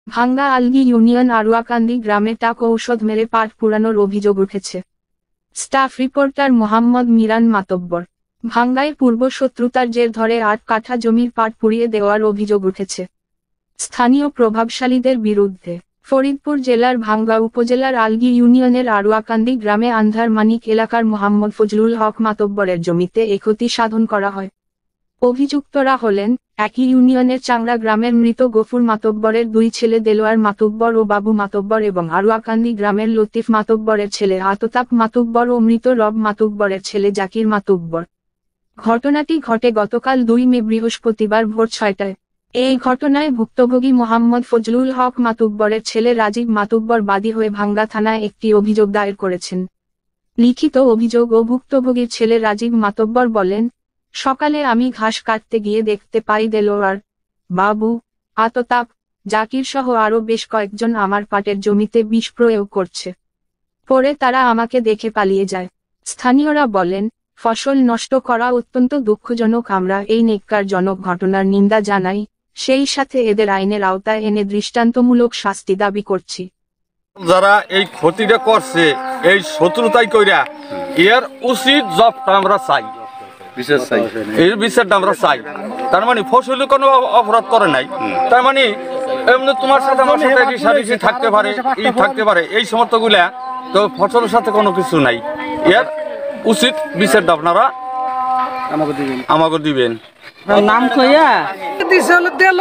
ভাঙ্গা আলগি ইউনিয়ন আরুয়াকান্দি গ্রামে টাকা ঔষধ মেরে পাট পুরানোর অভিযোগ উঠেছে। Staff reporter Mohammad Miran Matbar. ভাঙ্গায় পূর্ব শত্রুতার জের ধরে ৮ কাঠা জমির পাট পুড়িয়ে দেওয়ার অভিযোগ উঠেছে স্থানীয় প্রভাবশালীদের বিরুদ্ধে। ফরিদপুর জেলার ভাঙ্গা উপজেলার আলগি ইউনিয়নের আরুয়াকান্দি গ্রামে আন্ধার মানিক এলাকার মোহাম্মদ ফজলুল হক মাতব্বরের জমিতে এ ক্ষতি সাধন করা হয়। অভিযুক্তরা হলেন একই ইউনিয়নের চাংড়া গ্রামের মৃত গফুর মাতব্বরের ২ ছেলে দেলোয়ার মাতব্বর ও বাবু মাতব্বর এবং আরুয়াকান্দি গ্রামের লতিফ মাতব্বরের ছেলে আততাপ মাতব্বর ও মৃত রব মাতব্বরের ছেলে জাকির মাতব্বর। ঘটনাটি ঘটে গতকাল ২ মে বৃহস্পতিবার ভোর ৬টায়। এই ঘটনায় ভুক্তভোগী মোহাম্মদ ফজলুল হক মাতব্বরের ছেলে রাজীব মাতব্বর বাদী হয়ে ভাঙ্গা থানায় একটি অভিযোগ দায়ের করেছেন। লিখিত অভিযোগ ও ভুক্তভোগীর ছেলে রাজীব মাতব্বর বলেন, সকালে আমি ঘাস কাটতে গিয়ে দেখতে পাই দেলোয়ার, বাবু, আততাপ, জাকির সহ আরও বেশ কয়েকজন আমার পাটের জমিতে বিষ প্রয়োগ করছে। পরে তারা আমাকে দেখে পালিয়ে যায়। স্থানীয়রা বলেন, ফসল নষ্ট করা অত্যন্ত দুঃখজনক। আমরা এই নেককারজনক ঘটনার নিন্দা জানাই, সেই সাথে এদের আইনের আওতায় এনে দৃষ্টান্তমূলক শাস্তি দাবি করছি। যারা এই ক্ষতিটা করছে এই শত্রুতাই কইরা এর উচিত জবটা আমরা চাই, এই বিচারটা আমরা চাই। তার মানে ফসলে কোনো অপরাধ করে নাই, তার মানে এমনি তোমার সাথে আমার সাথে রিসারিসি থাকতে পারে, থাকতে পারে এই সমস্তগুলা, তো ফসলের সাথে কোনো কিছু নাই। এর উচিত বিচারটা আপনারা আমাকে দিবেন। নাম কইয়া দিল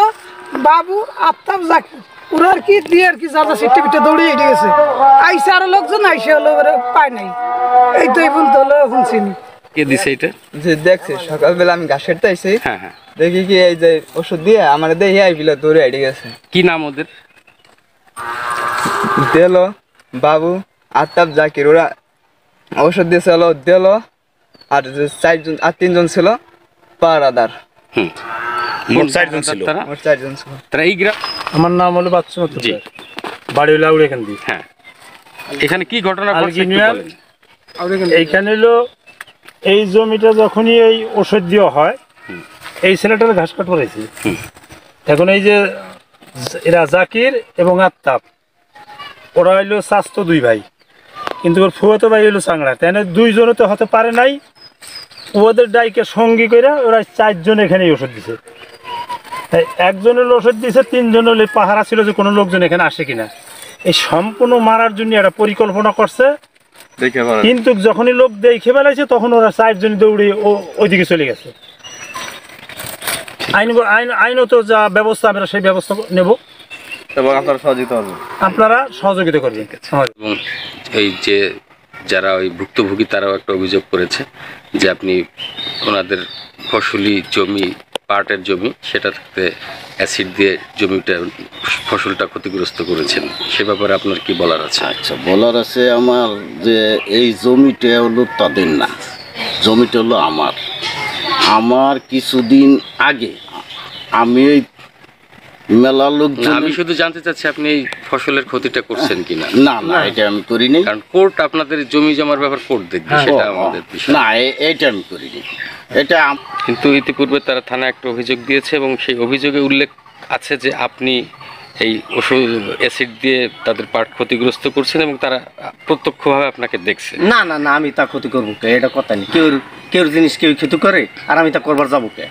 বাবু আফতাব জাকির ওরা কি দিয়ে আর কি যারা সিটি পিঠে দৌড়িয়ে গেছে। আইসা আরো লোকজন আইসে হলো পায় নাই, এই তো এই পর্যন্ত হলো শুনছিনি। কে দিছে এটা? যে দেখছে সকালবেলা আমি ঘাস কাটতে আইছি, দেখি কি এই যে ওষুধ দিয়ে আমার দেখে আইবিলা দৌড়ে আইডে গেছে। কি নাম ওদের? দিল বাবু আফতাব জাকির। ওরা ওষুধ দিয়েছে হলো দিল আর যে 4জন আর 3জন ছিল পাহারাদার। মোট 4জন ছিল। মোট 4জন ছিল। তারা এই গ্রাম। আমার নাম হলো বাচ্চু মাতব্বর, বাড়ি হলো আউড়াকান্দি। হ্যাঁ, এখানে কি ঘটনা ঘটছে একটু বলেন। এইখানে হলো এই জমিটা যখনই এই ওষুধ দেওয়া হয়, এই ছেলেটার ঘাস কাট করেছি। এখন এই যে এরা জাকির এবং আফতাব, ওরা হইলো স্বাস্থ্য 2 ভাই, কিন্তু ওর ফুয়াতো ভাই হইলো চাংড়া। তাই 2জনে তো হতে পারে নাই, ওদের ডাইকে সঙ্গী করে ওরা 4জন এখানে ওষুধ দিছে। একজনের ওষুধ দিছে, 3জন হলে পাহারা ছিল যে কোনো লোকজন এখানে আসে কিনা। এই সম্পূর্ণ মারার জন্য একটা পরিকল্পনা করছে, কিন্তু যখনই লোক দেখে বেলাইছে তখন ওরা 4জন দৌড়ে ওইদিকে চলে গেছে। আইনত যা ব্যবস্থা আমরা সেই ব্যবস্থা নেব এবং আপনারা সহযোগিতা করবেন। এবং এই যে যারা ওই ভুক্তভোগী তারাও একটা অভিযোগ করেছে যে আপনি ওনাদের ফসলি জমি, পাটের জমি, সেটাতে অ্যাসিড দিয়ে জমিটা ফসলটা ক্ষতিগ্রস্ত করেছেন, সে ব্যাপারে আপনার কি বলার আছে? আচ্ছা, বলার আছে আমার যে এই জমিটা হলো তাদের না, জমিটা হলো আমার কিছুদিন আগে আমি ওই মেলা লোক, আমি শুধু জানতে চাচ্ছি আপনি এই ফসলের ক্ষতিটা করছেন কিনা। না না, এটা আমি করিনি, কারণ কোর্ট আপনাদের জমি জমার ব্যাপার কোর্ট দেখবে, সেটা আমাদের বিষয় না। এটা আমি করিনি, এটা কিন্তু ইতিপূর্বে তারা থানায় একটা অভিযোগ দিয়েছে এবং সেই অভিযোগে উল্লেখ আছে যে আপনি এই ওষুধ অ্যাসিড দিয়ে তাদের পাট ক্ষতিগ্রস্ত করছেন এবং তারা প্রত্যক্ষভাবে আপনাকে দেখছে। না না না, আমি তা ক্ষতি করবো কে? এটা কথা নেই। কেউ জিনিস কেউ ক্ষতি করে আর আমি তা করবার যাবো কে?